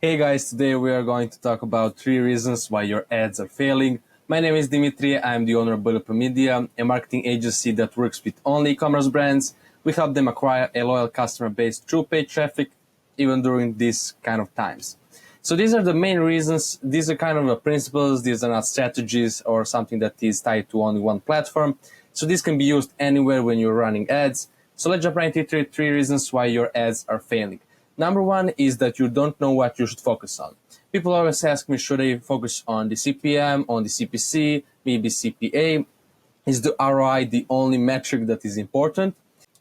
Hey guys, today we are going to talk about 3 reasons why your ads are failing. My name is Dimitri, I'm the owner of Bulletproof Media, a marketing agency that works with only e-commerce brands. We help them acquire a loyal customer base through paid traffic, even during these kind of times. So these are the main reasons. These are kind of the principles. These are not strategies or something that is tied to only one platform. So this can be used anywhere when you're running ads. So let's jump right into 3 reasons why your ads are failing. Number one is that you don't know what you should focus on. People always ask me, should I focus on the CPM, on the CPC, maybe CPA? Is the ROI the only metric that is important?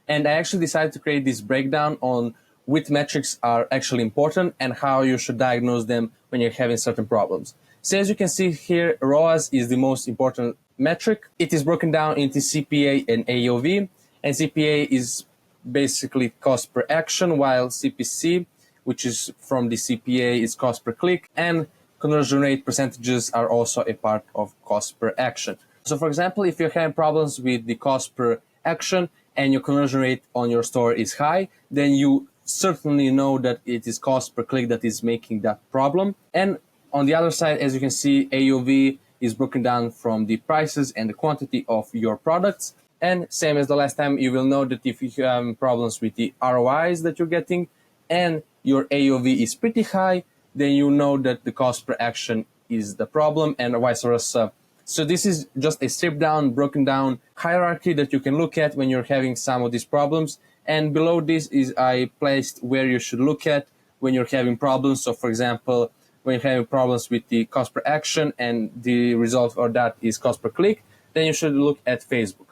And I actually decided to create this breakdown on which metrics are actually important and how you should diagnose them when you're having certain problems. So as you can see here, ROAS is the most important metric. It is broken down into CPA and AOV, and CPA is basically cost per action, while CPC, which is from the CPA, is cost per click, and conversion rate percentages are also a part of cost per action. So for example, if you're having problems with the cost per action and your conversion rate on your store is high, then you certainly know that it is cost per click that is making that problem. And on the other side, as you can see, AOV is broken down from the prices and the quantity of your products. And same as the last time, you will know that if you have problems with the ROIs that you're getting and your AOV is pretty high, then you know that the cost per action is the problem, and vice versa. So this is just a stripped down, broken down hierarchy that you can look at when you're having some of these problems. And below this is I placed where you should look at when you're having problems. So for example, when you're having problems with the cost per action and the result of that is cost per click, then you should look at Facebook.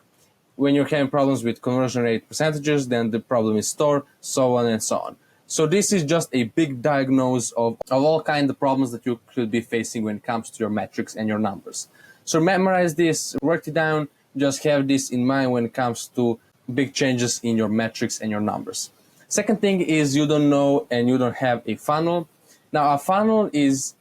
When you're having problems with conversion rate percentages, then the problem is store, so on and so on. So this is just a big diagnose of all kinds of problems that you could be facing when it comes to your metrics and your numbers. So memorize this, work it down, just have this in mind when it comes to big changes in your metrics and your numbers. Second thing is you don't know and you don't have a funnel. Now a funnel is,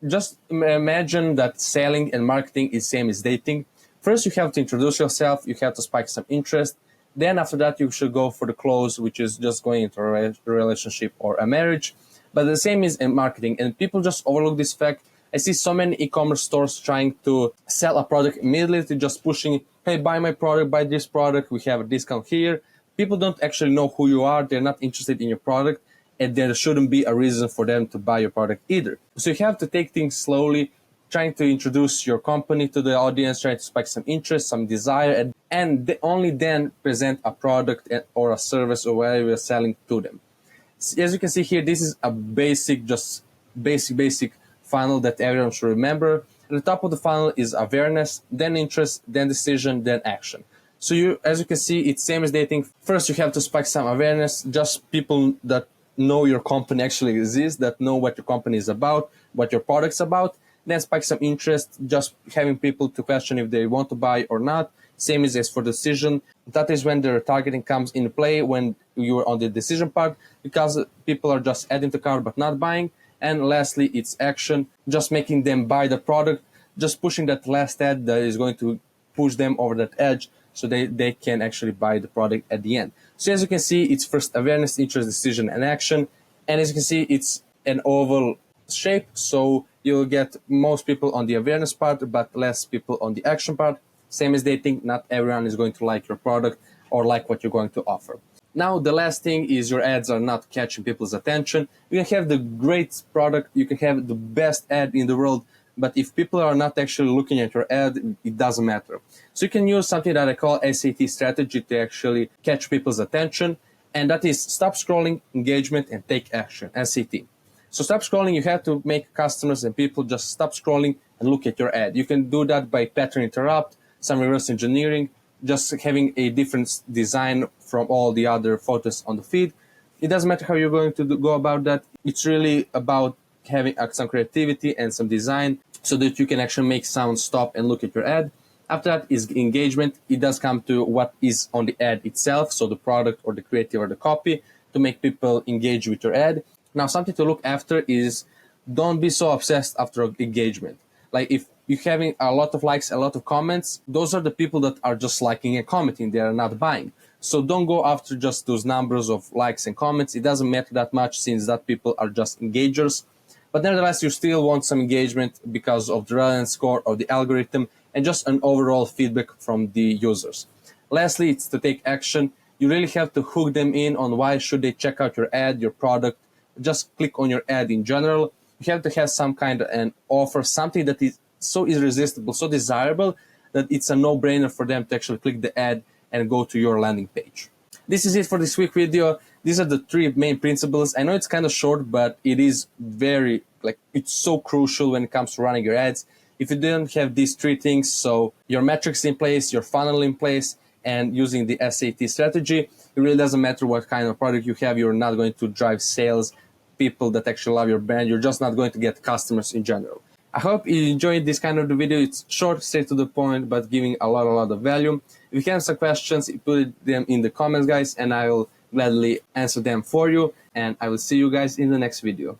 just imagine that selling and marketing is same as dating. First, you have to introduce yourself, you have to spike some interest. Then after that, you should go for the close, which is just going into a relationship or a marriage. But the same is in marketing, and people just overlook this fact. I see so many e-commerce stores trying to sell a product immediately, just pushing, hey, buy my product, buy this product, we have a discount here. People don't actually know who you are, they're not interested in your product, and there shouldn't be a reason for them to buy your product either. So you have to take things slowly, trying to introduce your company to the audience, trying to spike some interest, some desire, and only then present a product or a service or whatever you're selling to them. As you can see here, this is a basic funnel that everyone should remember. At the top of the funnel is awareness, then interest, then decision, then action. So as you can see, it's same as dating. First, you have to spike some awareness, just people that know your company actually exists, that know what your company is about, what your product's about. Then spike some interest, just having people to question if they want to buy or not. Same as for decision. That is when the retargeting comes into play, when you're on the decision part, because people are just adding to cart but not buying. And lastly, it's action, just making them buy the product, just pushing that last ad that is going to push them over that edge so they can actually buy the product at the end. So as you can see, it's first awareness, interest, decision, and action. And as you can see, it's an oval shape, so you'll get most people on the awareness part but less people on the action part. Same as dating, not everyone is going to like your product or like what you're going to offer. Now the last thing is your ads are not catching people's attention. You can have the great product, you can have the best ad in the world, but if people are not actually looking at your ad, it doesn't matter. So you can use something that I call SAT strategy to actually catch people's attention, and that is stop scrolling, engagement, and take action, SAT. So stop scrolling, you have to make customers and people just stop scrolling and look at your ad. You can do that by pattern interrupt, some reverse engineering, just having a different design from all the other photos on the feed. It doesn't matter how you're going to go about that. It's really about having some creativity and some design so that you can actually make someone stop and look at your ad. After that is engagement. It does come to what is on the ad itself, so the product or the creative or the copy, to make people engage with your ad. Now, something to look after is don't be so obsessed after engagement. Like if you're having a lot of likes, a lot of comments, those are the people that are just liking and commenting. They are not buying. So don't go after just those numbers of likes and comments. It doesn't matter that much since that people are just engagers. but nevertheless, you still want some engagement because of the relevance score of the algorithm and just an overall feedback from the users. Lastly, it's to take action. You really have to hook them in on why should they check out your ad, your product, just click on your ad in general. You have to have some kind of an offer, something that is so irresistible, so desirable, that it's a no-brainer for them to actually click the ad and go to your landing page. This is it for this week video. These are the 3 main principles. I know it's kind of short, but it is very, it's so crucial when it comes to running your ads. If you don't have these 3 things, so your metrics in place, your funnel in place, and using the SAT strategy, it really doesn't matter what kind of product you have, you're not going to drive sales, people that actually love your brand, you're just not going to get customers in general. I hope you enjoyed this kind of the video. It's short, straight to the point, but giving a lot of value. If you have some questions, put them in the comments, guys, and I will gladly answer them for you. And I will see you guys in the next video.